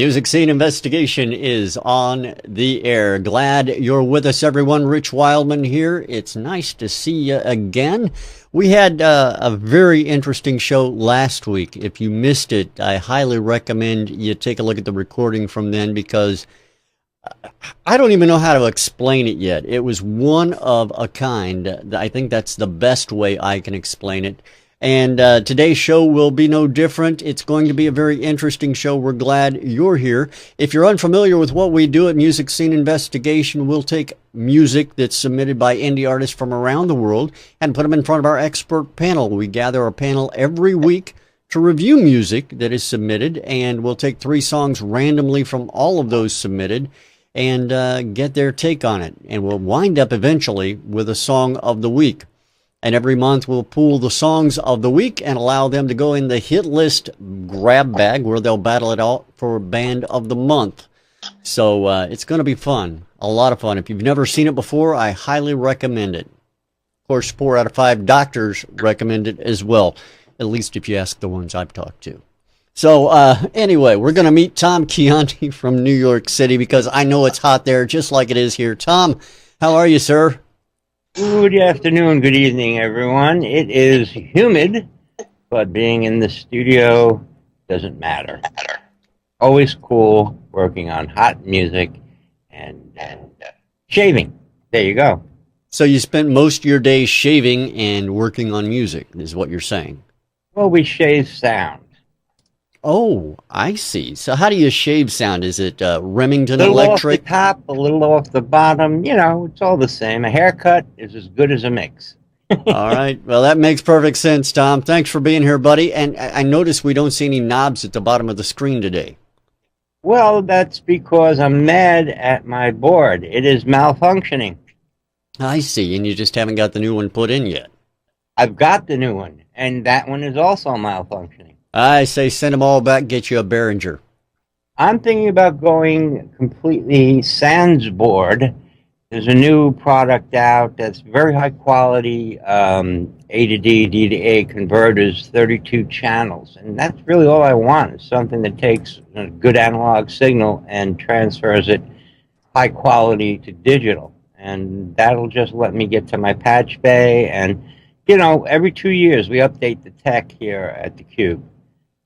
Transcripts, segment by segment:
Music Scene Investigation is on the air. Glad you're with us, everyone. Rich Wildman here. It's nice to see you again. We had a very interesting show last week. If you missed it, I highly recommend you take a look at the recording from then because I don't even know how to explain it yet. It was one of a kind. I think that's the best way I can explain it. And today's show will be no different. It's going to be a very interesting show. We're glad you're here. If you're unfamiliar with what we do at Music Scene Investigation, we'll take music that's submitted by indie artists from around the world and put them in front of our expert panel. We gather a panel every week to review music that is submitted, and we'll take 3 songs randomly from all of those submitted and get their take on it. And we'll wind up eventually with a song of the week. And every month we'll pool the songs of the week and allow them to go in the hit list grab bag where they'll battle it out for band of the month. So it's going to be fun, a lot of fun. If you've never seen it before, I highly recommend it. Of course, 4 out of 5 doctors recommend it as well, at least if you ask the ones I've talked to. So anyway, we're going to meet Tom Chianti from New York City because I know it's hot there just like it is here. Tom, how are you, sir? Good afternoon, good evening, everyone. It is humid, but being in the studio doesn't matter. Always cool, working on hot music and shaving. There you go. So you spent most of your days shaving and working on music, is what you're saying? Well, we shave sound. Oh, I see. So how do you shave sound? Is it Remington a little Electric? Off the top, a little off the bottom. You know, it's all the same. A haircut is as good as a mix. All right. Well, that makes perfect sense, Tom. Thanks for being here, buddy. And I noticed we don't see any knobs at the bottom of the screen today. Well, that's because I'm mad at my board. It is malfunctioning. I see. And you just haven't got the new one put in yet. I've got the new one, and that one is also malfunctioning. I say send them all back, get you a Behringer. I'm thinking about going completely sans board. There's a new product out that's very high quality, A to D, D to A converters, 32 channels. And that's really all I want, is something that takes a good analog signal and transfers it high quality to digital. And that'll just let me get to my patch bay. And, you know, every 2 years we update the tech here at the Cube.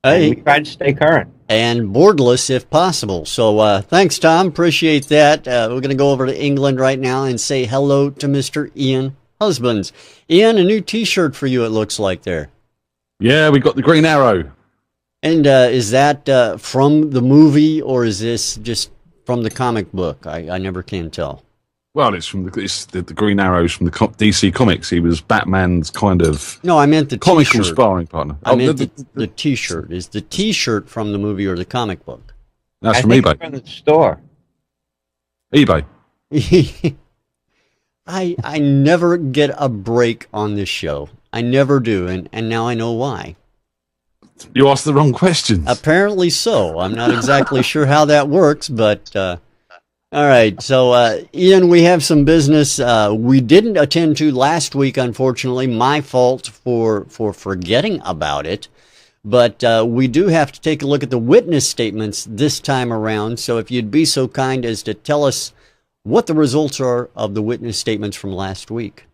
Hey. We try to stay current. And boardless if possible. So thanks, Tom. Appreciate that. We're going to go over to England right now and say hello to Mr. Ian Husbands. Ian, a new T-shirt for you, it looks like there. Yeah, we got the Green Arrow. And is that from the movie or is this just from the comic book? I never can tell. Well, it's from the Green Arrow's from the DC Comics. He was Batman's kind of no, I meant the comical T-shirt. sparring partner. I meant the T-shirt. Is the T-shirt from the movie or the comic book? That's from think eBay. It's from the store. eBay. I never get a break on this show. I never do, and now I know why. You asked the wrong questions. Apparently so. I'm not exactly sure how that works, but all right. So, Ian, we have some business we didn't attend to last week, unfortunately. My fault for forgetting about it. But we do have to take a look at the witness statements this time around. So if you'd be so kind as to tell us what the results are of the witness statements from last week.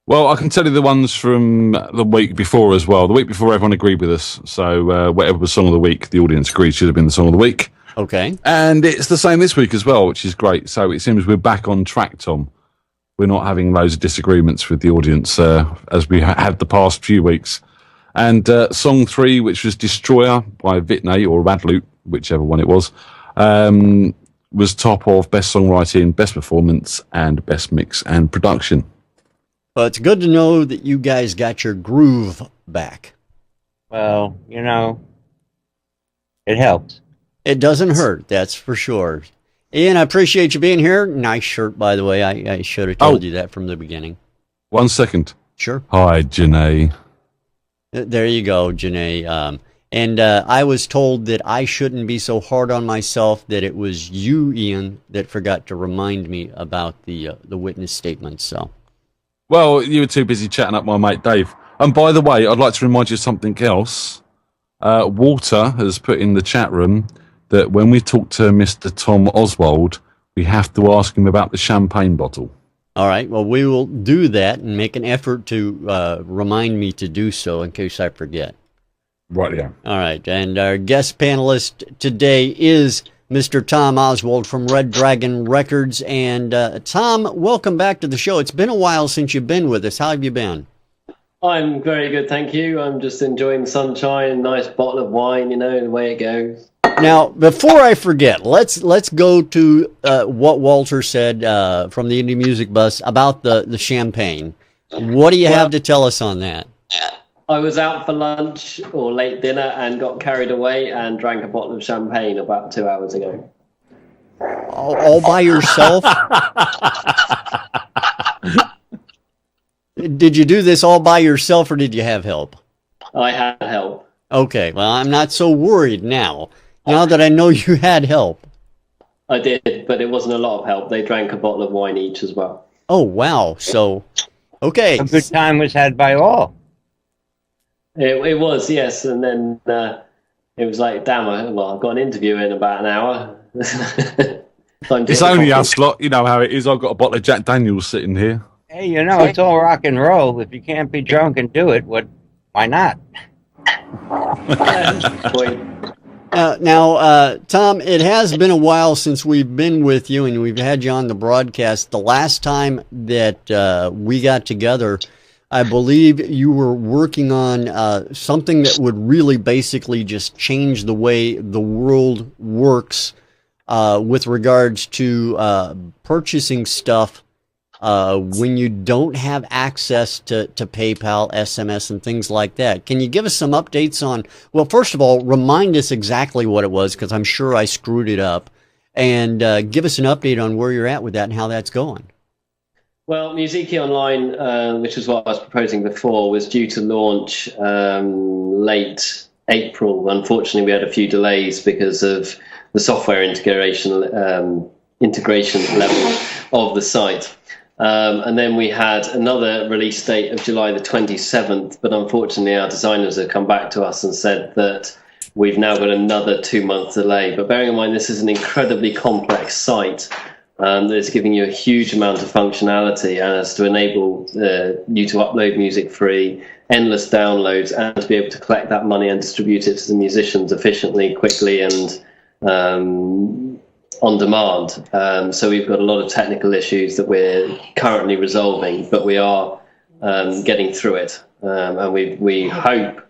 Well, I can tell you the ones from the week before as well. The week before, everyone agreed with us. So whatever was Song of the Week, the audience agreed should have been the Song of the Week. Okay. And it's the same this week as well, which is great. So it seems we're back on track, Tom. We're not having loads of disagreements with the audience as we had the past few weeks. And Song 3, which was Destroyer by Vitney or Radloot, whichever one it was top of Best Songwriting, Best Performance, and Best Mix and Production. Well, it's good to know that you guys got your groove back. Well, you know, it helps. It doesn't hurt, that's for sure. Ian, I appreciate you being here. Nice shirt, by the way. I should have told you that from the beginning. 1 second. Sure. Hi, Janae. There you go, Janae. And I was told that I shouldn't be so hard on myself, that it was you, Ian, that forgot to remind me about the witness statements. So, well, you were too busy chatting up my mate Dave. And by the way, I'd like to remind you of something else. Walter has put in the chat room that when we talk to Mr. Tom Oswald, we have to ask him about the champagne bottle. All right. Well, we will do that and make an effort to remind me to do so in case I forget. Right, yeah. All right. And our guest panelist today is Mr. Tom Oswald from Red Dragon Records. And Tom, welcome back to the show. It's been a while since you've been with us. How have you been? I'm very good, thank you. I'm just enjoying the sunshine, nice bottle of wine, you know, the way it goes. Now, before I forget, let's go to what Walter said from the Indie Music Bus about the champagne. What do you have to tell us on that? I was out for lunch or late dinner and got carried away and drank a bottle of champagne about 2 hours ago. All by yourself? Did you do this all by yourself or did you have help? I had help. Okay, well, I'm not so worried now that I know you had help. I did, but it wasn't a lot of help. They drank a bottle of wine each as well. Oh, wow. So, okay. A good time was had by all. It was, yes. And then it was like, damn, I've got an interview in about an hour. It's only us lot. You know how it is. I've got a bottle of Jack Daniels sitting here. Hey, you know, it's all rock and roll. If you can't be drunk and do it, why not? Now, Tom, it has been a while since we've been with you and we've had you on the broadcast. The last time that we got together, I believe you were working on something that would really basically just change the way the world works with regards to purchasing stuff when you don't have access to PayPal, SMS, and things like that. Can you give us some updates on, well, first of all, remind us exactly what it was, because I'm sure I screwed it up, and give us an update on where you're at with that and how that's going. Well, Musiki Online, which is what I was proposing before, was due to launch late April. Unfortunately, we had a few delays because of the software integration level of the site. And then we had another release date of July the 27th, but unfortunately our designers have come back to us and said that we've now got another 2-month delay. But bearing in mind this is an incredibly complex site that is giving you a huge amount of functionality as to enable you to upload music free, endless downloads, and to be able to collect that money and distribute it to the musicians efficiently, quickly, and on demand. So we've got a lot of technical issues that we're currently resolving, but we are getting through it. And we hope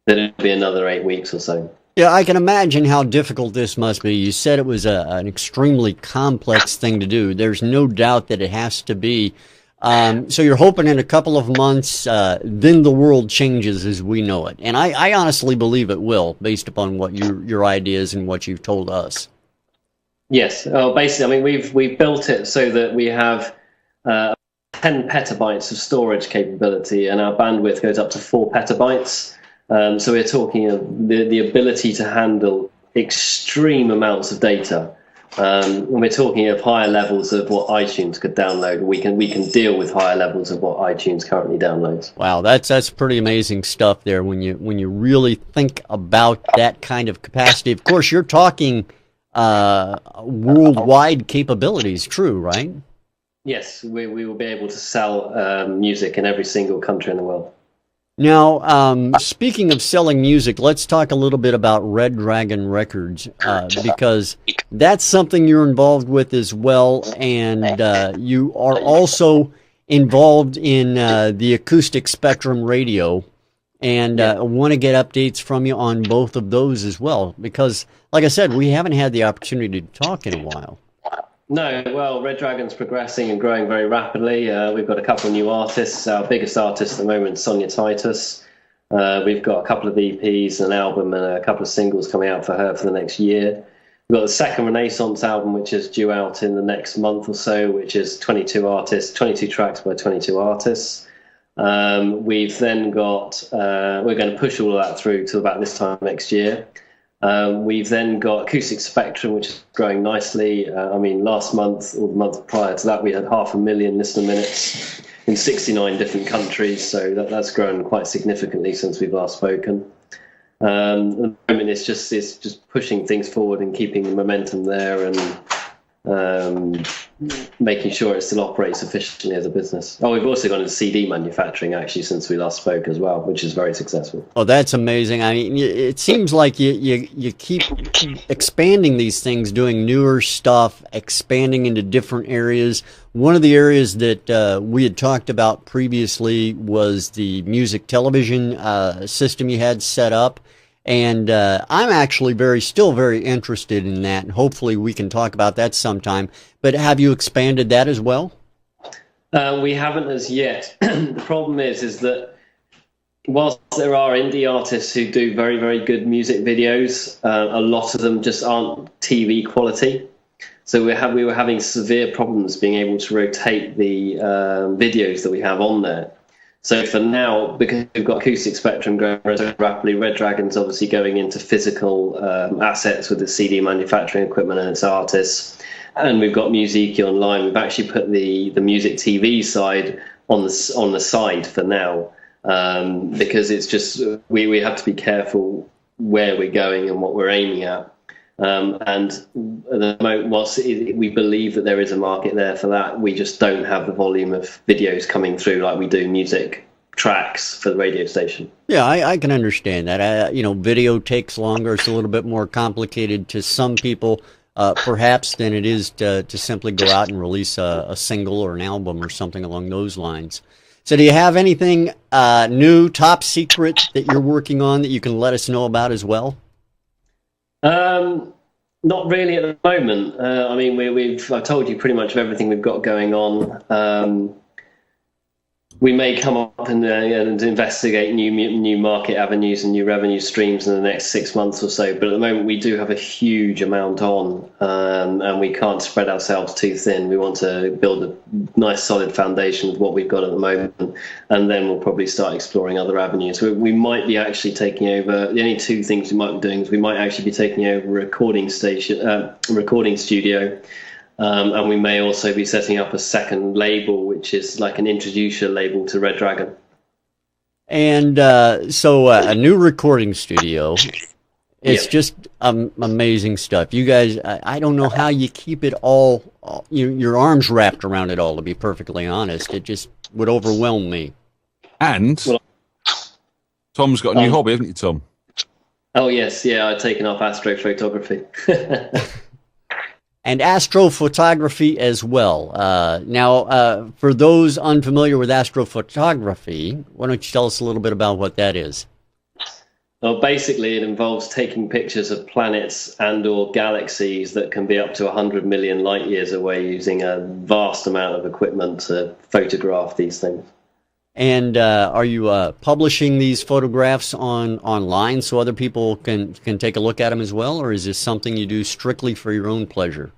that it'll be another 8 weeks or so. Yeah, I can imagine how difficult this must be. You said it was an extremely complex thing to do. There's no doubt that it has to be. So you're hoping in a couple of months, then the world changes as we know it. And I honestly believe it will, based upon what your ideas and what you've told us. Yes. Basically, I mean, we've built it so that we have 10 petabytes of storage capability, and our bandwidth goes up to 4 petabytes. So we're talking of the ability to handle extreme amounts of data. And we're talking of higher levels of what iTunes could download. We can deal with higher levels of what iTunes currently downloads. Wow, that's pretty amazing stuff there when you really think about that kind of capacity. Of course, you're talking worldwide capabilities, true, right? Yes, we will be able to sell music in every single country in the world. Now, speaking of selling music, let's talk a little bit about Red Dragon Records, because that's something you're involved with as well, and you are also involved in the Acoustic Spectrum Radio, and I want to get updates from you on both of those as well, because, like I said, we haven't had the opportunity to talk in a while. No, well, Red Dragon's progressing and growing very rapidly. We've got a couple of new artists. Our biggest artist at the moment is Sonia Titus. We've got a couple of EPs, an album, and a couple of singles coming out for her for the next year. We've got the second Renaissance album, which is due out in the next month or so, which is 22 artists, 22 tracks by 22 artists. We've then got, we're going to push all of that through to about this time next year. We've then got Acoustic Spectrum, which is growing nicely. I mean, last month or the month prior to that, we had 500,000 listener minutes in 69 different countries. So that's grown quite significantly since we've last spoken. At the moment, it's just pushing things forward and keeping the momentum there, and making sure it still operates efficiently as a business. Oh, we've also gone into CD manufacturing actually since we last spoke as well, which is very successful. Oh, that's amazing. I mean, it seems like you keep expanding these things, doing newer stuff, expanding into different areas. One of the areas that we had talked about previously was the music television system you had set up. And I'm actually still very interested in that, and hopefully we can talk about that sometime. But have you expanded that as well? We haven't as yet. The problem is that whilst there are indie artists who do very, very good music videos, a lot of them just aren't TV quality. So we were having severe problems being able to rotate the videos that we have on there. So for now, because we've got Acoustic Spectrum growing so rapidly, Red Dragon's obviously going into physical assets with the CD manufacturing equipment and its artists, and we've got Music Online. We've actually put the music TV side on the side for now, because it's just we have to be careful where we're going and what we're aiming at. And at the moment, whilst we believe that there is a market there for that, we just don't have the volume of videos coming through like we do music tracks for the radio station. Yeah, I can understand that. Video takes longer. It's a little bit more complicated to some people, perhaps, than it is to simply go out and release a single or an album or something along those lines. So do you have anything new, top secret, that you're working on that you can let us know about as well? Not really at the moment. I mean, I've told you pretty much everything we've got going on. We may come up and investigate new market avenues and new revenue streams in the next 6 months or so. But at the moment, we do have a huge amount on, and we can't spread ourselves too thin. We want to build a nice, solid foundation with what we've got at the moment, and then we'll probably start exploring other avenues. We might be actually taking over. The only two things we might be doing is we might actually be taking over a recording studio. And we may also be setting up a second label, which is like an introducer label to Red Dragon. And so a new recording studio. It's just amazing stuff. You guys, I don't know how you keep it all, your arms wrapped around it all, to be perfectly honest. It just would overwhelm me. And Tom's got a new hobby, hasn't he, Tom? Oh, yes. Yeah, I've taken off astrophotography. And astrophotography as well. Now, for those unfamiliar with astrophotography, why don't you tell us a little bit about what that is? Well, basically, it involves taking pictures of planets and/or galaxies that can be up to 100 million light years away using a vast amount of equipment to photograph these things. And are you publishing these photographs online so other people can take a look at them as well, or is this something you do strictly for your own pleasure?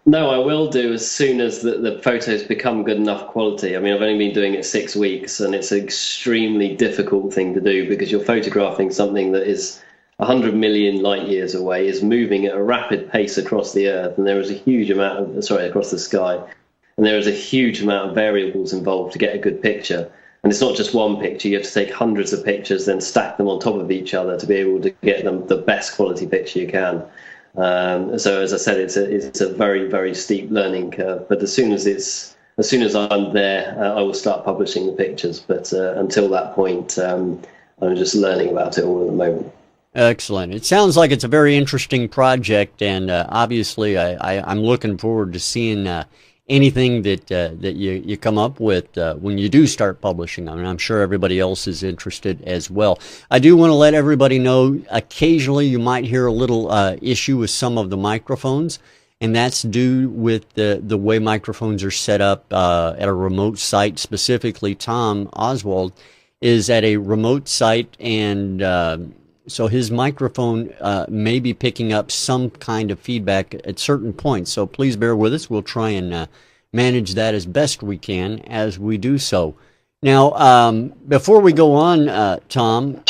No, I will do as soon as the photos become good enough quality. I mean, I've only been doing it 6 weeks, and it's an extremely difficult thing to do because you're photographing something that is 100 million light years away, is moving at a rapid pace across the Earth, and there is a huge amount of, across the sky. And there is a huge amount of variables involved to get a good picture. And it's not just one picture. You have to take hundreds of pictures, then stack them on top of each other to be able to get them the best quality picture you can. So as I said, it's a very, very steep learning curve. But as soon as I'm there, I will start publishing the pictures. But until that point, I'm just learning about it all at the moment. Excellent. It sounds like it's a very interesting project, and obviously I'm looking forward to seeing anything that you come up with when you do start publishing. I mean, I'm sure everybody else is interested as well. I do want to let everybody know, occasionally you might hear a little issue with some of the microphones, and that's due with the way microphones are set up at a remote site. Specifically, Tom Oswald is at a remote site, and so his microphone may be picking up some kind of feedback at certain points. So please bear with us. We'll try and manage that as best we can as we do so. Now, before we go on, Tom,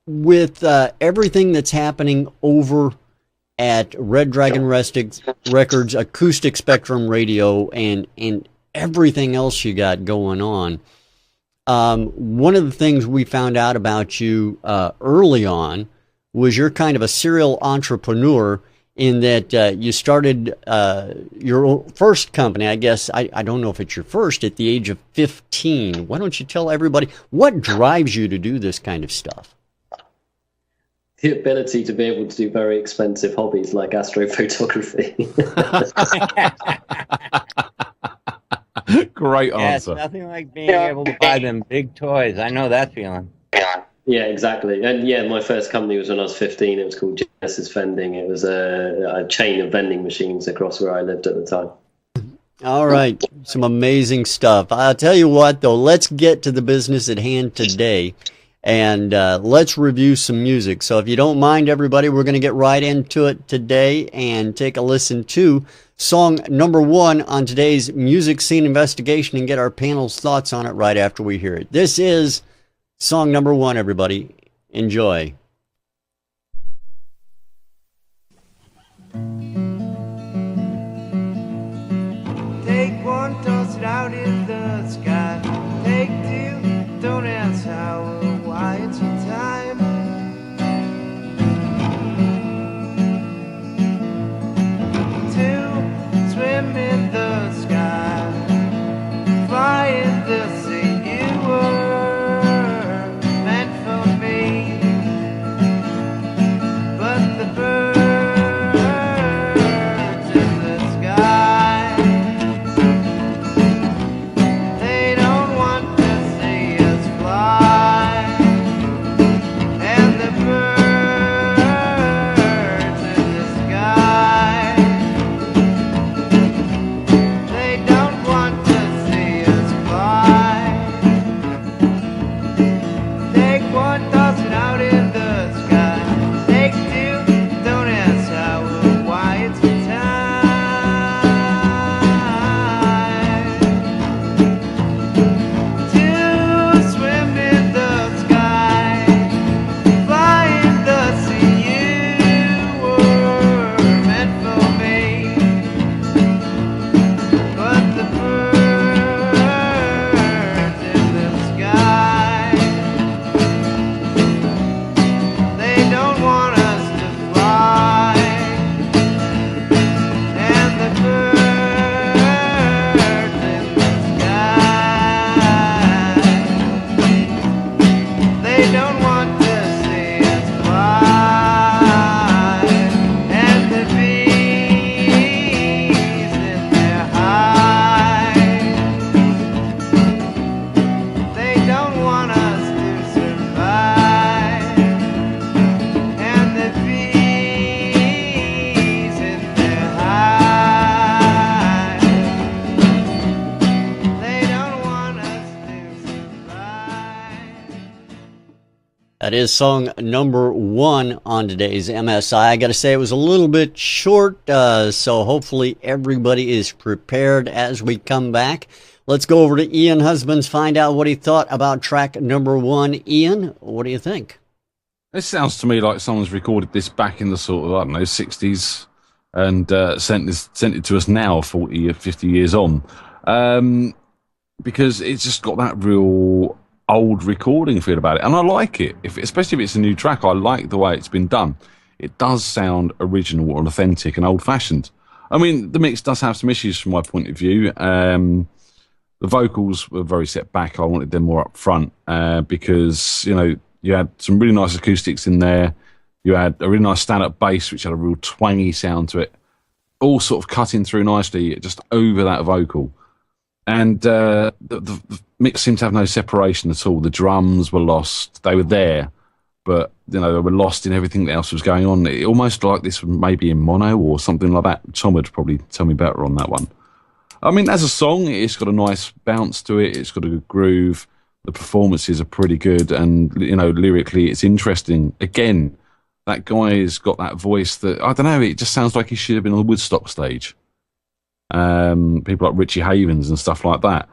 with everything that's happening over at Red Dragon Records, Acoustic Spectrum Radio, and everything else you got going on, One of the things we found out about you early on was you're kind of a serial entrepreneur in that you started your first company. I guess I don't know if it's your first at the age of 15. Why don't you tell everybody what drives you to do this kind of stuff? The ability to be able to do very expensive hobbies like astrophotography. Great Yeah, it's answer. nothing like being able to buy them big toys. I know that feeling. Yeah, exactly. And yeah, my first company was when I was 15. It was called Genesis Vending. It was a chain of vending machines across where I lived at the time. All right, some amazing stuff. I'll tell you what, though, let's get to the business at hand today, and let's review some music. So if you don't mind, everybody, we're going to get right into it today and take a listen to song number 1 on today's music scene investigation and get our panel's thoughts on it right after we hear it. This is song number 1, everybody. Enjoy. Take one, toss it out in the sky. Take two, don't ask how or why, it's your time. Two, swim in the sky. Fly in the sea, you were meant for me. But the birds in the sky, they don't want to see us fly. And the birds in the sky, they don't want to see us fly. Take one, toss it out in the sky. Take two, don't ask how or why, it's your time. To swim in the sky, fly in the sea, you were meant for me. But the birds in the sky, they don't want us to fly. And the birds in the sky, they don't want to see us fly. And the bees in their hives, they don't want us to survive. And the bees in their hives, they don't want us to survive. That is song number 1 on today's MSI. I got to say it was a little bit short, so hopefully everybody is prepared as we come back. Let's go over to Ian Husbands, find out what he thought about track number 1. Ian, what do you think? This sounds to me like someone's recorded this back in the sort of, I don't know, 60s and sent it to us now, 40 or 50 years on. Because it's just got that real old recording feel about it. And I like it, especially if it's a new track. I like the way it's been done. It does sound original and authentic and old-fashioned. I mean, the mix does have some issues from my point of view. The vocals were very set back. I wanted them more up front because, you know, you had some really nice acoustics in there. You had a really nice stand-up bass, which had a real twangy sound to it, all sort of cutting through nicely just over that vocal. And the mix seemed to have no separation at all. The drums were lost. They were there, but, you know, they were lost in everything else was going on. It almost like this was maybe in mono or something like that. Tom would probably tell me better on that one. I mean, as a song, it's got a nice bounce to it. It's got a good groove. The performances are pretty good. And, you know, lyrically, it's interesting. Again, that guy's got that voice that, I don't know, it just sounds like he should have been on the Woodstock stage. People like Richie Havens and stuff like that.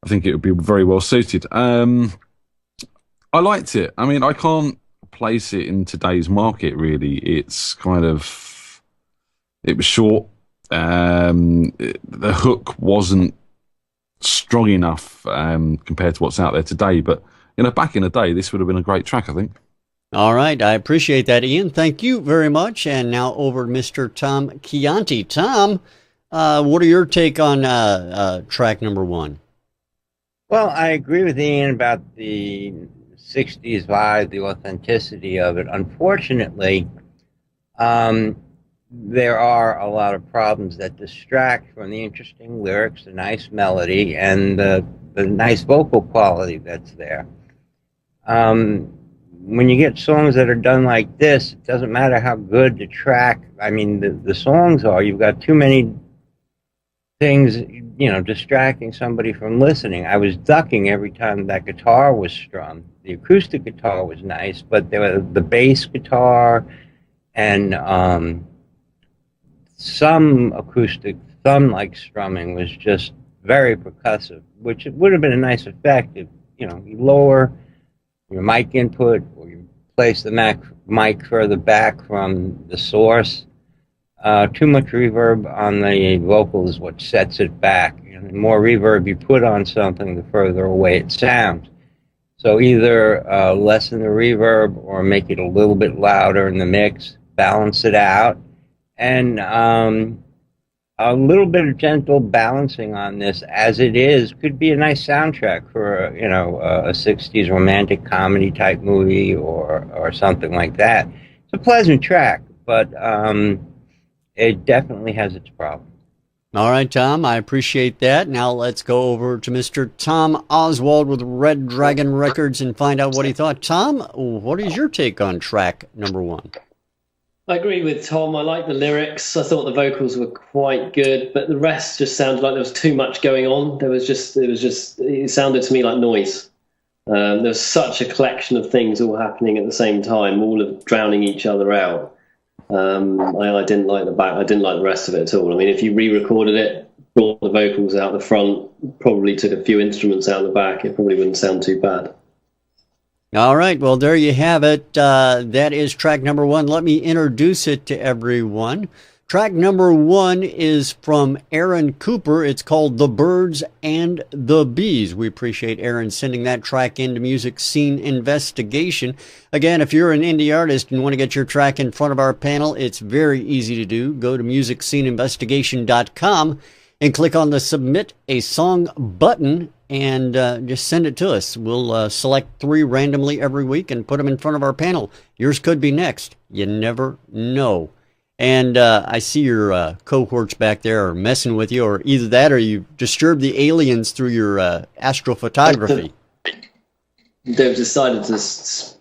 I think it would be very well suited. I liked it. I mean, I can't place it in today's market, really. It's kind of... It was short. The hook wasn't strong enough compared to what's out there today. But back in the day, this would have been a great track, I think. All right, I appreciate that, Ian. Thank you very much. And now over to Mr. Tom Chianti. Tom, what are your take on track number one? Well, I agree with Ian about the 60s vibe, the authenticity of it. Unfortunately, there are a lot of problems that distract from the interesting lyrics, the nice melody, and the nice vocal quality that's there. When you get songs that are done like this, it doesn't matter how good the track, the songs are. You've got too many things, distracting somebody from listening. I was ducking every time that guitar was strummed. The acoustic guitar was nice, but there was the bass guitar and some acoustic thumb-like strumming was just very percussive, which would have been a nice effect if, you lower your mic input or you place the mic further back from the source. Too much reverb on the vocal is what sets it back. The more reverb you put on something, the further away it sounds. So either lessen the reverb or make it a little bit louder in the mix, balance it out, and a little bit of gentle balancing on this as it is could be a nice soundtrack for a 60s romantic comedy type movie or something like that. It's a pleasant track, but it definitely has its problems. All right, Tom, I appreciate that. Now let's go over to Mr. Tom Oswald with Red Dragon Records and find out what he thought. Tom, what is your take on track number one? I agree with Tom. I like the lyrics. I thought the vocals were quite good, but the rest just sounded like there was too much going on. It sounded to me like noise. There was such a collection of things all happening at the same time, all of drowning each other out. I didn't like I didn't like the rest of it at all. If you re-recorded it, brought the vocals out the front, probably took a few instruments out the back, it probably wouldn't sound too bad. All right, well, there you have it. That is track number one. Let me introduce it to everyone. Track number one is from Aaron Cooper. It's called The Birds and the Bees. We appreciate Aaron sending that track into Music Scene Investigation. Again, if you're an indie artist and want to get your track in front of our panel, it's very easy to do. Go to musicsceneinvestigation.com and click on the Submit a Song button and just send it to us. We'll select 3 randomly every week and put them in front of our panel. Yours could be next. You never know. And I see your cohorts back there are messing with you, or either that or you disturbed the aliens through your astrophotography. They've decided to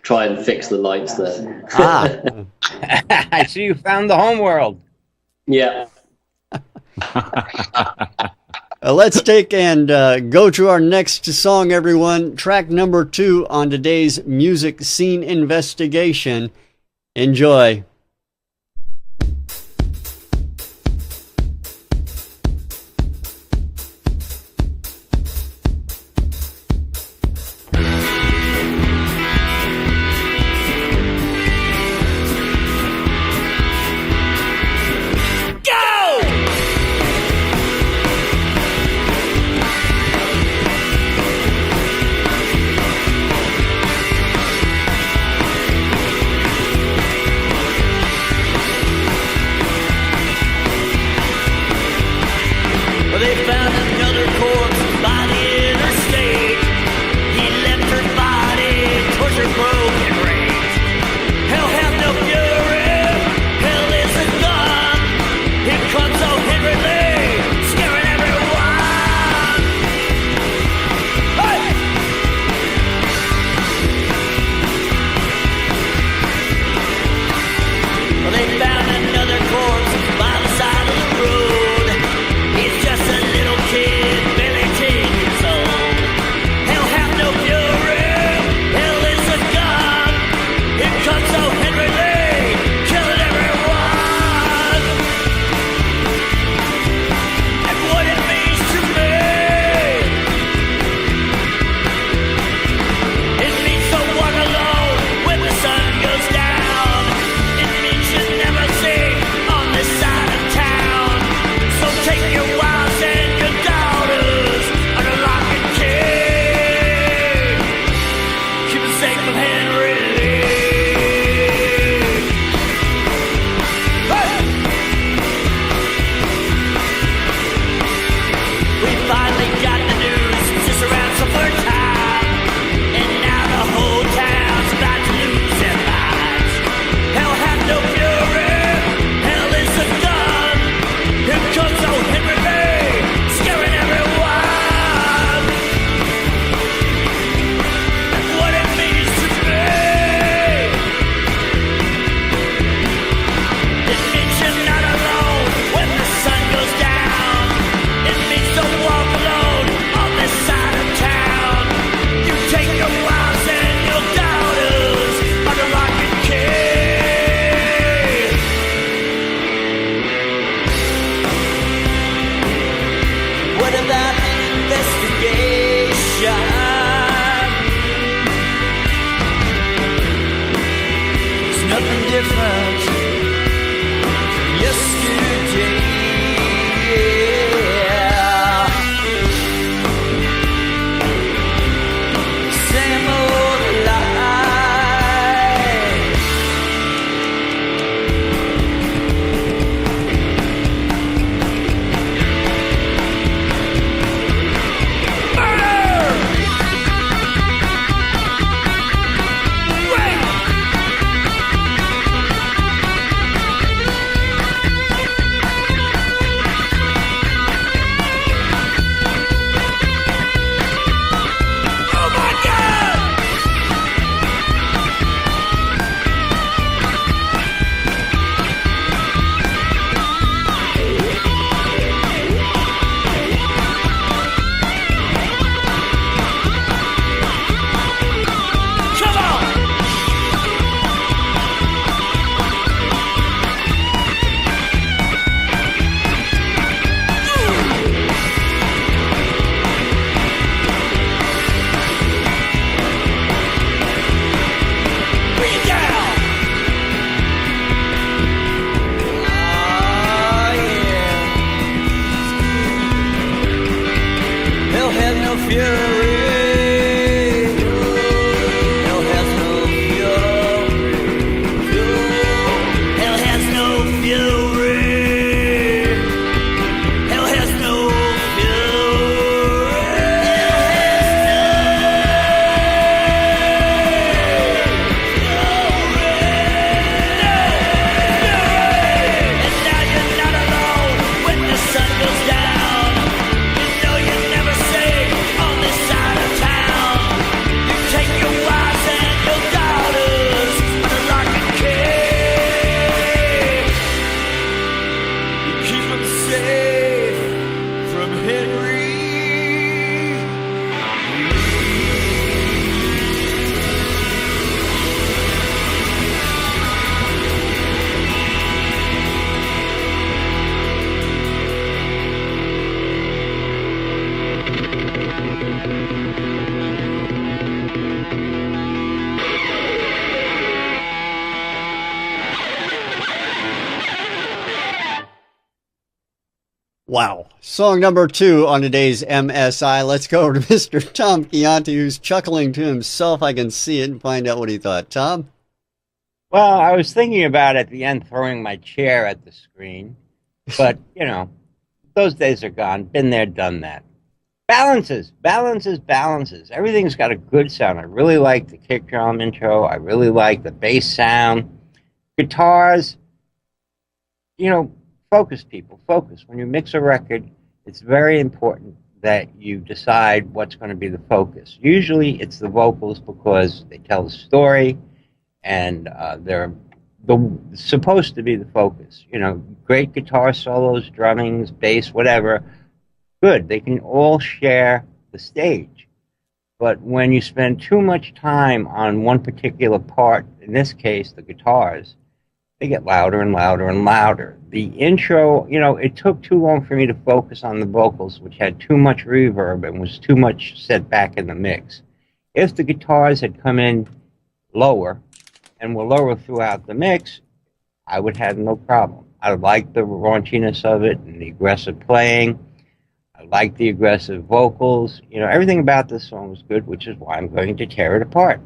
try and fix the lights there. I see you found the homeworld. Yeah. Let's take and go to our next song, everyone. Track number 2 on today's Music Scene Investigation. Enjoy. Found another corpse by the side of the road. It's just a little kid. Wow. Song number 2 on today's MSI. Let's go over to Mr. Tom Chianti, who's chuckling to himself. I can see it and find out what he thought. Tom? Well, I was thinking about at the end throwing my chair at the screen, but, those days are gone. Been there, done that. Balances. Everything's got a good sound. I really like the kick drum intro. I really like the bass sound. Guitars, focus, people. Focus. When you mix a record, it's very important that you decide what's going to be the focus. Usually it's the vocals because they tell the story and they're supposed to be the focus. Great guitar solos, drummings, bass, whatever. Good. They can all share the stage. But when you spend too much time on one particular part, in this case, the guitars, they get louder and louder and louder. The intro, it took too long for me to focus on the vocals, which had too much reverb and was too much set back in the mix. If the guitars had come in lower and were lower throughout the mix, I would have no problem. I like the raunchiness of it and the aggressive playing. I like the aggressive vocals. Everything about this song was good, which is why I'm going to tear it apart.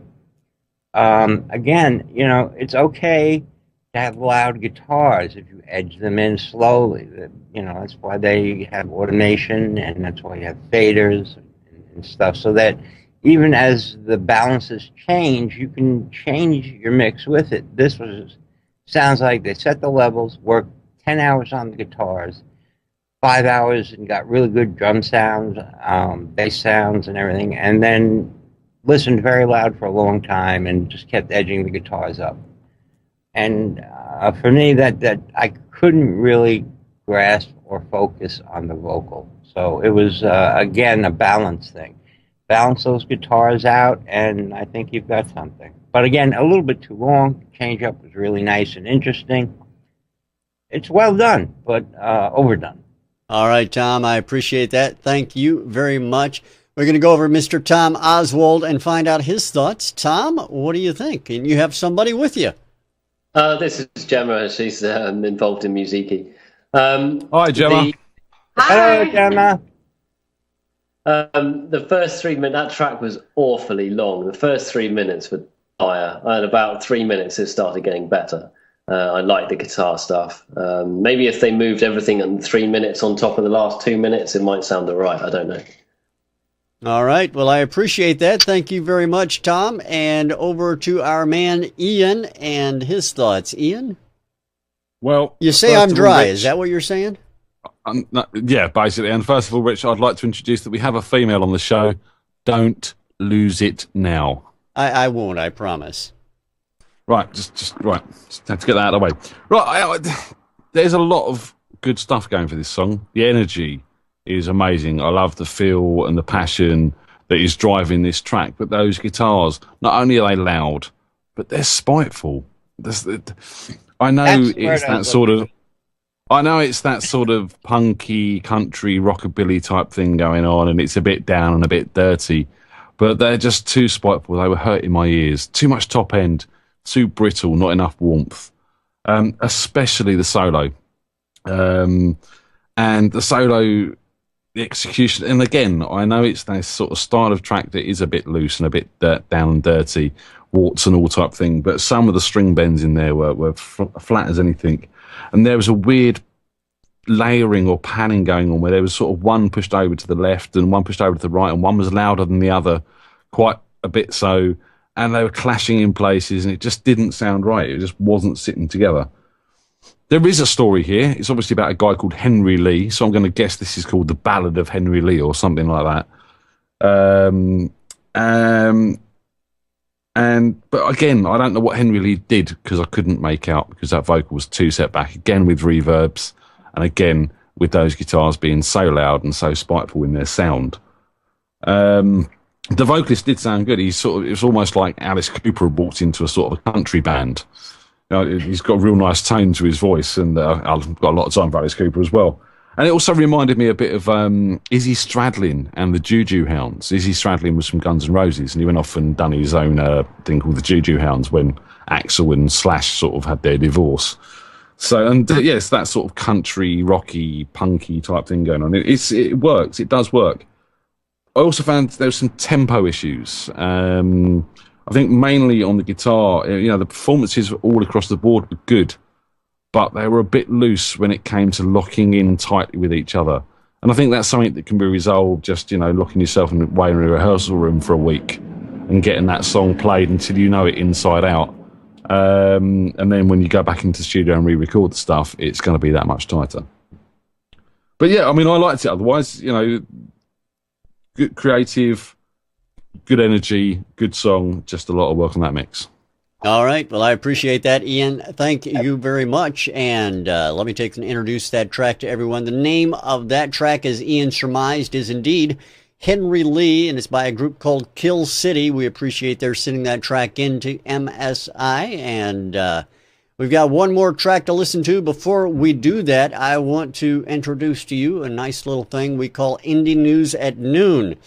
Again, it's okay to have loud guitars if you edge them in slowly. That's why they have automation, and that's why you have faders and stuff, so that even as the balances change, you can change your mix with it. Sounds like they set the levels, worked 10 hours on the guitars, 5 hours, and got really good drum sounds, bass sounds and everything, and then listened very loud for a long time and just kept edging the guitars up. And for me, that I couldn't really grasp or focus on the vocal. So it was, again, a balance thing. Balance those guitars out, and I think you've got something. But again, a little bit too long. Change-up was really nice and interesting. It's well done, but overdone. All right, Tom, I appreciate that. Thank you very much. We're going to go over to Mr. Tom Oswald and find out his thoughts. Tom, what do you think? And you have somebody with you. This is Gemma. She's involved in Musiki. Hi, Gemma. Hello, Gemma. The first 3 minutes, that track was awfully long. The first 3 minutes were dire. And about 3 minutes, it started getting better. I like the guitar stuff. Maybe if they moved everything in 3 minutes on top of the last 2 minutes, it might sound all right. I don't know. All right. Well, I appreciate that. Thank you very much, Tom. And over to our man, Ian, and his thoughts. Ian? Well, you say I'm dry. Is that what you're saying? Yeah, basically. And first of all, Rich, I'd like to introduce that we have a female on the show. Don't lose it now. I won't, I promise. Right, just have to get that out of the way. Right, there's a lot of good stuff going for this song. The energy is amazing. I love the feel and the passion that is driving this track. But those guitars, not only are they loud, but they're spiteful. I know it's that sort of punky country rockabilly type thing going on, and it's a bit down and a bit dirty. But they're just too spiteful. They were hurting my ears. Too much top end, too brittle, not enough warmth. Especially the solo. And the solo, the execution, and again, I know it's that sort of style of track that is a bit loose and a bit down and dirty. warts and all type thing. But some of the string bends in there were flat as anything. And there was a weird layering or panning going on where there was sort of one pushed over to the left and one pushed over to the right, and one was louder than the other, quite a bit so, and they were clashing in places, and it just didn't sound right. It just wasn't sitting together. There is a story here. It's obviously about a guy called Henry Lee, so I'm going to guess this is called The Ballad of Henry Lee or something like that. But again, I don't know what Henry Lee did, because I couldn't make out, because that vocal was too set back, again with reverbs, and again with those guitars being so loud and so spiteful in their sound. The vocalist did sound good. It was almost like Alice Cooper had walked into a sort of a country band. You know, he's got a real nice tone to his voice, and I've got a lot of time for Alice Cooper as well. And it also reminded me a bit of Izzy Stradlin and the Juju Hounds. Izzy Stradlin was from Guns N' Roses, and he went off and done his own thing called the Juju Hounds when Axl and Slash sort of had their divorce. So, and yes, that sort of country, rocky, punky type thing going on. It works. It does work. I also found there were some tempo issues. I think mainly on the guitar. You know, the performances all across the board were good, but they were a bit loose when it came to locking in tightly with each other. And I think that's something that can be resolved just, you know, locking yourself away in a rehearsal room for a week and getting that song played until you know it inside out. And then when you go back into the studio and re-record the stuff, it's going to be that much tighter. But yeah, I mean, I liked it. Otherwise, you know, good creative, good energy, good song, just a lot of work on that mix. All right. Well, I appreciate that, Ian. Thank you very much. And let me take and introduce that track to everyone. The name of that track, as Ian surmised, is indeed Henry Lee, and it's by a group called Kill City. We appreciate their sending that track into MSI. And we've got one more track to listen to. Before we do that, I want to introduce to you a nice little thing we call Indie News at Noon.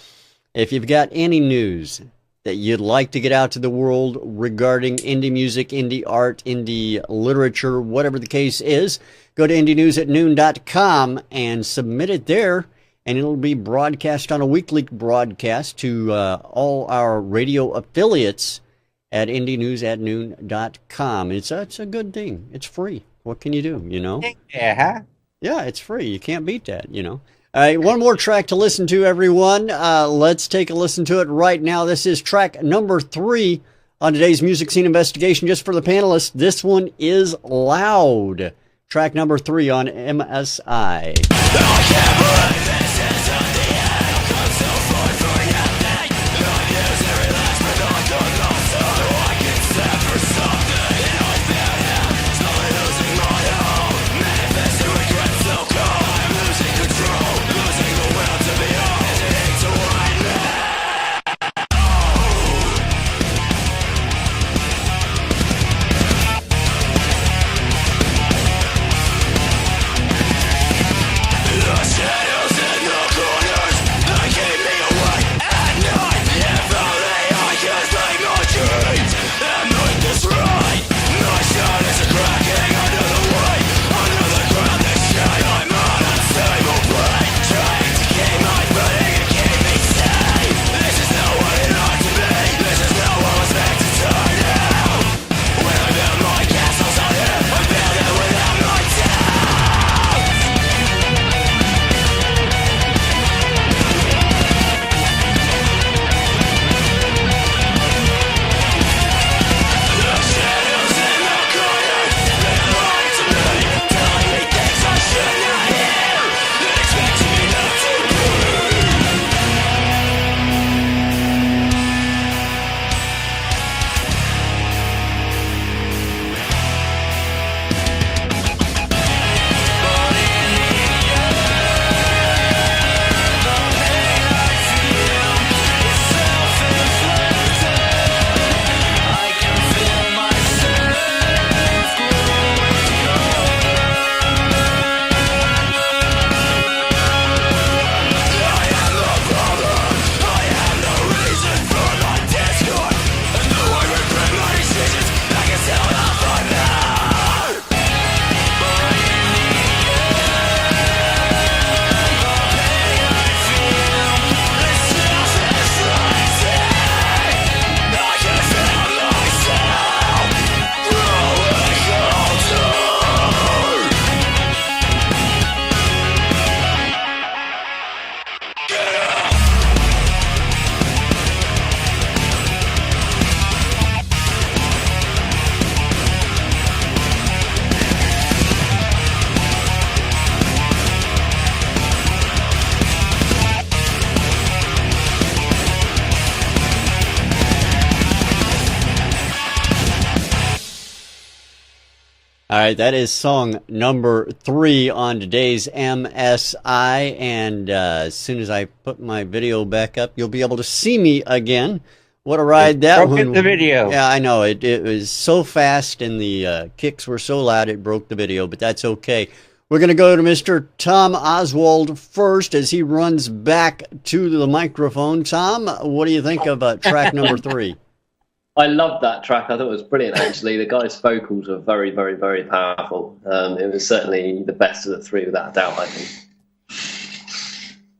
If you've got any news that you'd like to get out to the world regarding indie music, indie art, indie literature, whatever the case is, go to indienewsatnoon.com and submit it there, and it'll be broadcast on a weekly broadcast to all our radio affiliates at indienewsatnoon.com. It's a good thing. It's free. What can you do, you know? Yeah. Yeah, it's free. You can't beat that, you know? All right, one more track to listen to, everyone. Let's take a listen to it right now. This is track number 3 on today's Music Scene Investigation, just for the panelists. This one is Loud. Track number 3 on MSI. Shadows All right, that is song number 3 on today's MSI. And as soon as I put my video back up, you'll be able to see me again. What a ride that broke one! the video. Yeah, I know it was so fast, and the kicks were so loud it broke the video. But that's okay. We're going to go to Mr. Tom Oswald first as he runs back to the microphone. Tom, what do you think of track number 3? I love that track. I thought it was brilliant, actually. The guy's vocals were very, very, very powerful. It was certainly the best of the 3, without a doubt, I think.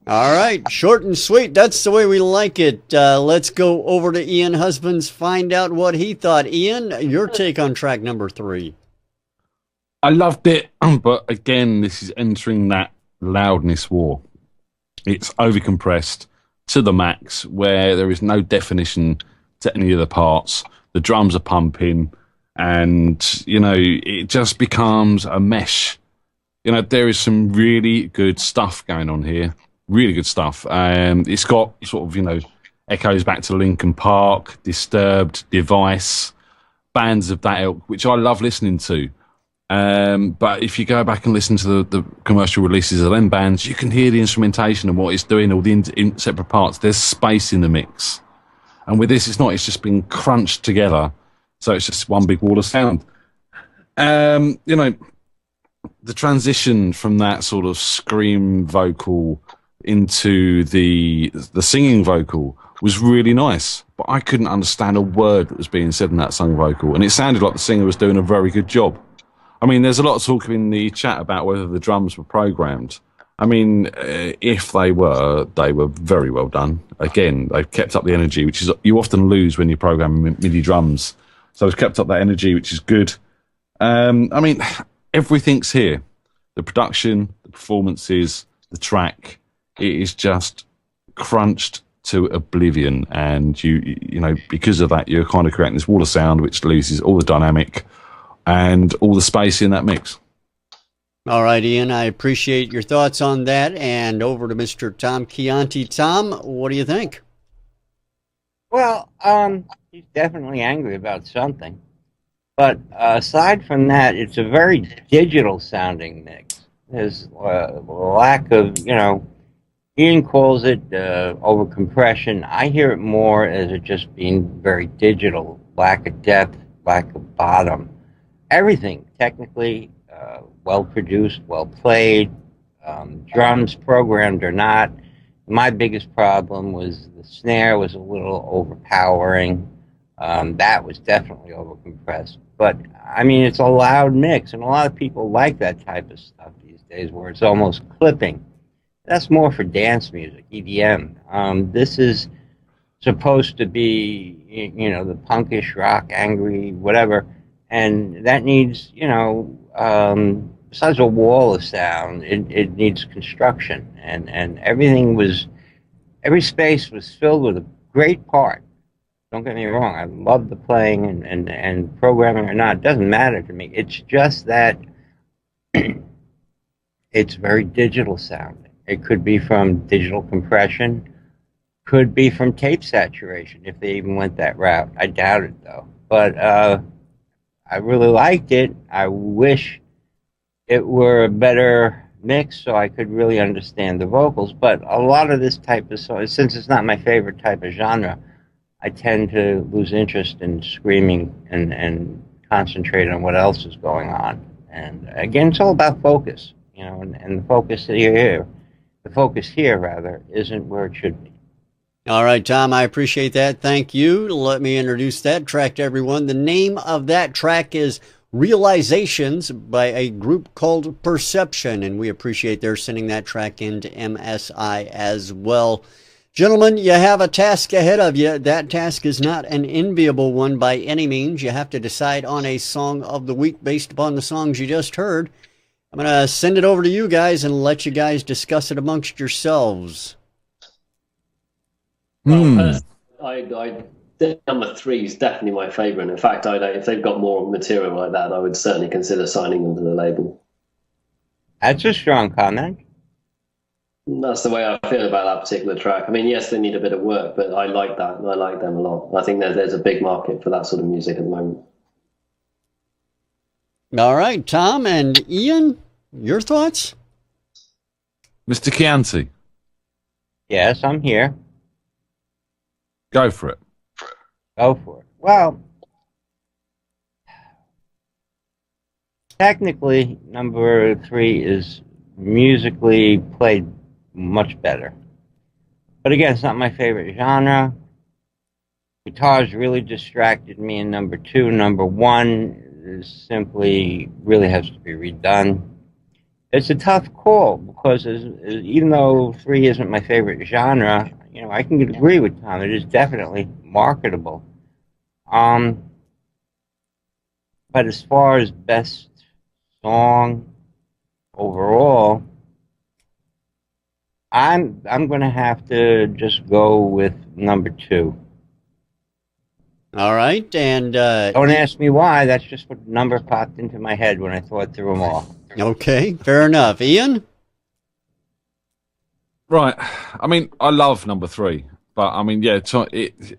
All right, short and sweet. That's the way we like it. Let's go over to Ian Husbands, find out what he thought. Ian, your take on track number 3. I loved it, but again, this is entering that loudness war. It's overcompressed to the max, where there is no definition to any of the parts. The drums are pumping, and it just becomes a mesh. There is some really good stuff going on here. Really good stuff. It's got sort of echoes back to Linkin Park, Disturbed, Device, bands of that ilk, which I love listening to. But if you go back and listen to the commercial releases of them bands, you can hear the instrumentation and what it's doing, all the in separate parts. There's space in the mix. And with this, it's not. It's just been crunched together. So it's just one big wall of sound. The transition from that sort of scream vocal into the singing vocal was really nice. But I couldn't understand a word that was being said in that sung vocal. And it sounded like the singer was doing a very good job. I mean, there's a lot of talk in the chat about whether the drums were programmed. I mean, if they were very well done. Again, they've kept up the energy, which is you often lose when you're programming MIDI drums. So it's kept up that energy, which is good. I mean, everything's here. The production, the performances, the track. It is just crunched to oblivion. And because of that, you're kind of creating this wall of sound, which loses all the dynamic and all the space in that mix. All right, Ian, I appreciate your thoughts on that. And over to Mr. Tom Chianti. Tom, what do you think? Well, he's definitely angry about something. But aside from that, it's a very digital sounding mix. There's a lack of, Ian calls it overcompression. I hear it more as it just being very digital, lack of depth, lack of bottom. Everything technically well produced, well played, drums programmed or not. My biggest problem was the snare was a little overpowering. That was definitely overcompressed. But I mean, it's a loud mix, and a lot of people like that type of stuff these days, where it's almost clipping. That's more for dance music, EDM. This is supposed to be, the punkish rock, angry, whatever. And that needs, besides a wall of sound, it needs construction. And every space was filled with a great part. Don't get me wrong, I love the playing and programming or not. It doesn't matter to me. It's just that it's very digital sounding. It could be from digital compression, could be from tape saturation, if they even went that route. I doubt it, though. But I really liked it. I wish it were a better mix so I could really understand the vocals. But a lot of this type of song, since it's not my favorite type of genre, I tend to lose interest in screaming and concentrate on what else is going on. And again, it's all about focus, and the focus here, isn't where it should be. All right, Tom, I appreciate that. Thank you. Let me introduce that track to everyone. The name of that track is Realisations by a group called Perception, and we appreciate their sending that track into MSI as well. Gentlemen, you have a task ahead of you. That task is not an enviable one by any means. You have to decide on a song of the week based upon the songs you just heard. I'm going to send it over to you guys and let you guys discuss it amongst yourselves. Well, I number 3 is definitely my favourite. In fact, if they've got more material like that, I would certainly consider signing them to the label. That's a strong comment. That's the way I feel about that particular track. I mean, yes, they need a bit of work, but I like that. I like them a lot. I think there's a big market for that sort of music at the moment. All right, Tom and Ian, your thoughts? Mr. Chianti, Yes, I'm here. go for it. Go for it. Well, technically, number 3 is musically played much better. But again, it's not my favorite genre. Guitars really distracted me in number 2. Number 1 is simply really has to be redone. It's a tough call because even though 3 isn't my favorite genre, I can agree with Tom. It is definitely marketable. But as far as best song overall, I'm going to have to just go with number 2. All right, and Don't ask me why. That's just what number popped into my head when I thought through them all. okay, fair enough. Ian? Right. I mean, I love number 3. But, I mean, yeah,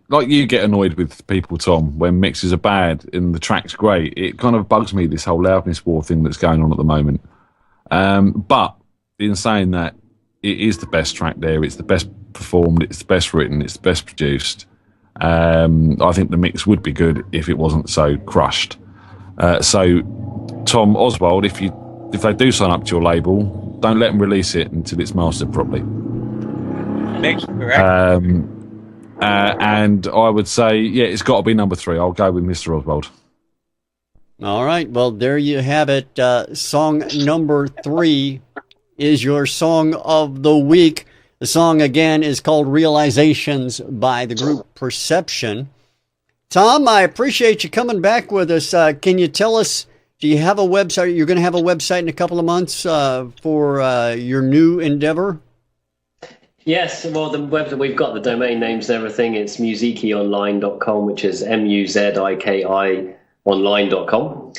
like you get annoyed with people, Tom, when mixes are bad and the track's great. It kind of bugs me, this whole loudness war thing that's going on at the moment. But in saying that, it is the best track there. It's the best performed. It's the best written. It's the best produced. I think the mix would be good if it wasn't so crushed. So, Tom Oswald, if they do sign up to your label, don't let them release it until it's mastered properly. Mix, correct? And I would say, yeah, it's got to be number 3. I'll go with Mr. Oswald. All right, well, there you have it. Song number 3 is your song of the week. The song, again, is called Realisations by the group Perception. Tom, I appreciate you coming back with us. Can you tell us, do you have a website? You're going to have a website in a couple of months for your new endeavor? Yes, well, the web, we've got the domain names and everything. It's musiki.online.com, which is MUZIKI online.com.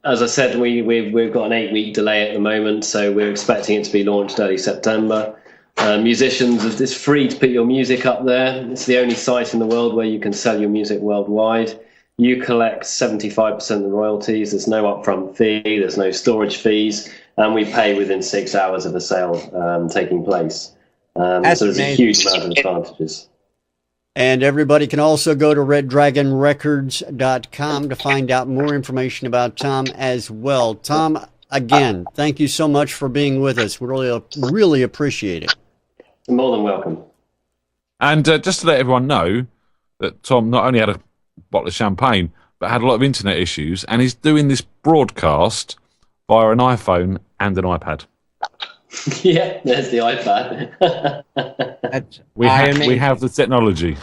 As I said, we've got an 8-week delay at the moment, so we're expecting it to be launched early September. Musicians, it's free to put your music up there. It's the only site in the world where you can sell your music worldwide. You collect 75% of the royalties. There's no upfront fee. There's no storage fees. And we pay within 6 hours of the sale taking place. So there's a huge amount of advantages. And everybody can also go to reddragonrecords.com to find out more information about Tom as well. Tom, again, thank you so much for being with us. We really appreciate it. You're more than welcome. And just to let everyone know that Tom not only had a bottle of champagne, but had a lot of internet issues, and he's doing this broadcast via an iPhone and an iPad. Yeah, there's the iPad. We have the technology.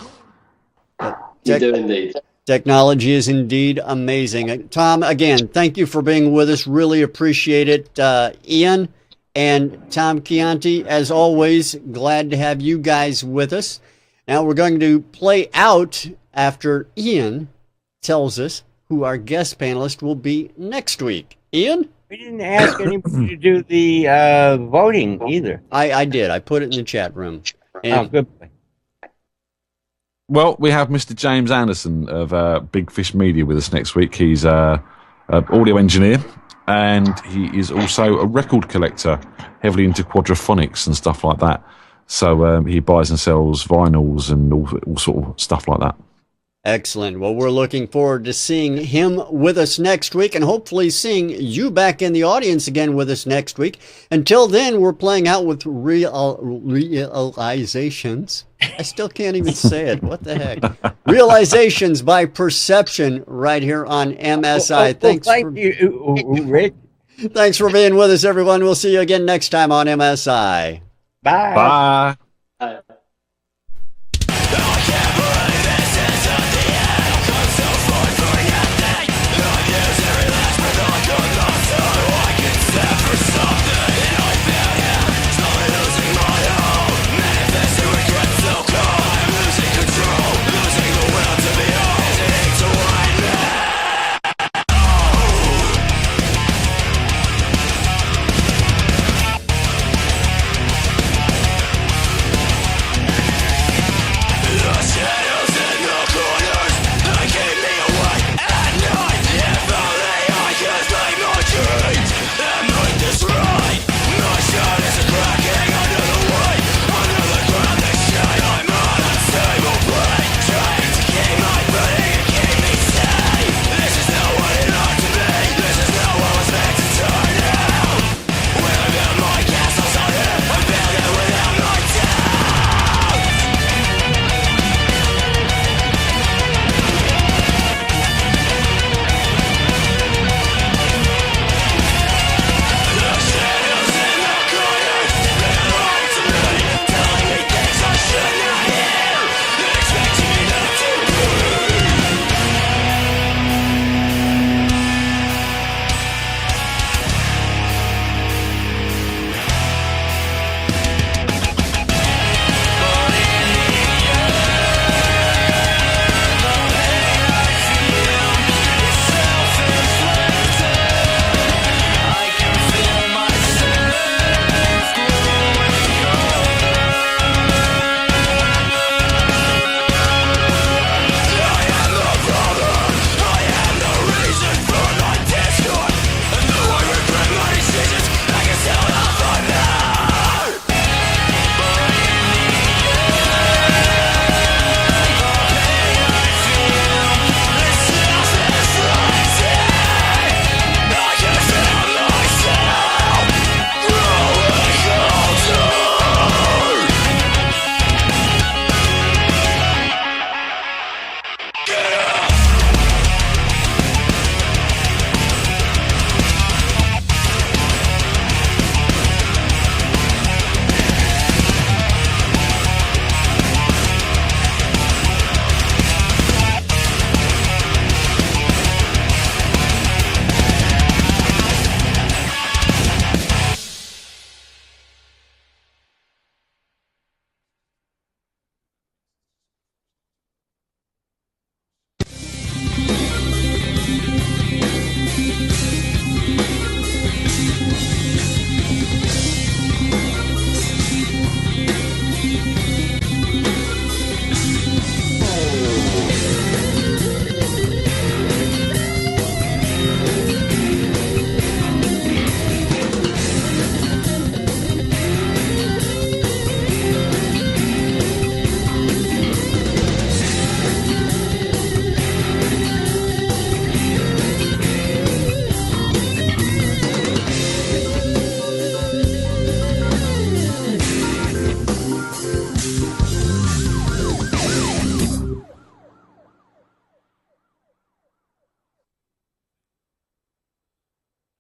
You do indeed. Technology is indeed amazing. Tom, again, thank you for being with us. Really appreciate it. Ian and Tom Chianti, as always, glad to have you guys with us. Now we're going to play out after Ian tells us who our guest panelist will be next week. Ian? We didn't ask anybody to do the voting either. I did. I put it in the chat room. And good. Well, we have Mr. James Anderson of Big Fish Media with us next week. He's an audio engineer, and he is also a record collector, heavily into quadraphonics and stuff like that. So he buys and sells vinyls and all sort of stuff like that. Excellent. Well, we're looking forward to seeing him with us next week and hopefully seeing you back in the audience again with us next week. Until then, we're playing out with Realisations. I still can't even say it. What the heck? Realisations by Perception right here on MSI. Thank you, Rick. Thanks for being with us, everyone. We'll see you again next time on MSI. Bye. Bye.